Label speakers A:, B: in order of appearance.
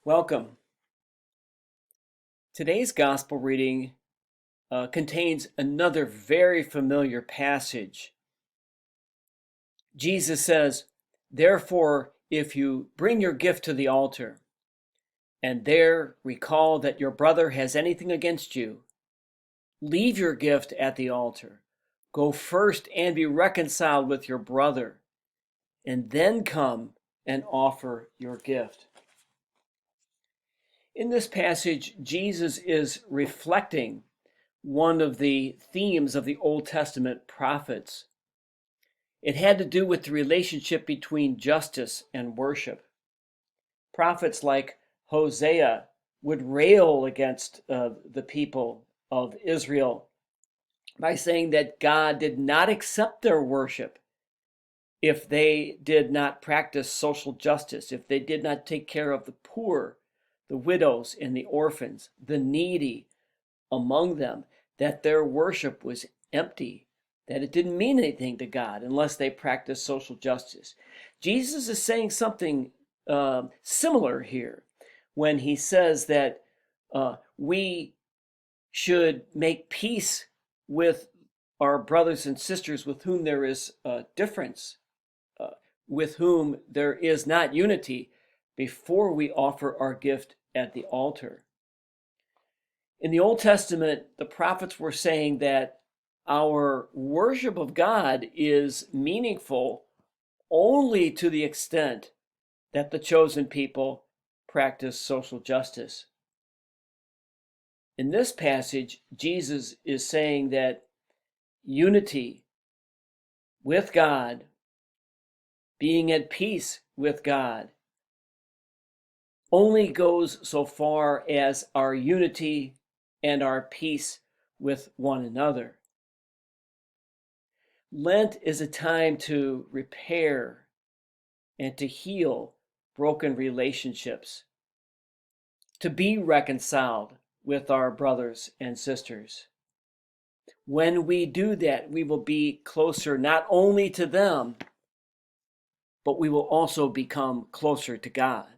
A: Welcome. Today's gospel reading contains another very familiar passage. Jesus says, "Therefore, if you bring your gift to the altar, and there recall that your brother has anything against you, leave your gift at the altar. Go first and be reconciled with your brother, and then come and offer your gift." In this passage, Jesus is reflecting one of the themes of the Old Testament prophets. It had to do with the relationship between justice and worship. Prophets like Hosea would rail against the people of Israel by saying that God did not accept their worship if they did not practice social justice, if they did not take care of the poor, the widows, and the orphans, the needy among them, that their worship was empty, that it didn't mean anything to God unless they practiced social justice. Jesus is saying something similar here when he says that we should make peace with our brothers and sisters with whom there is difference, with whom there is not unity, before we offer our gift at the altar. In the Old Testament, the prophets were saying that our worship of God is meaningful only to the extent that the chosen people practice social justice. In this passage, Jesus is saying that unity with God, being at peace with God, only goes so far as our unity and our peace with one another. Lent is a time to repair and to heal broken relationships, to be reconciled with our brothers and sisters. When we do that, we will be closer not only to them, but we will also become closer to God.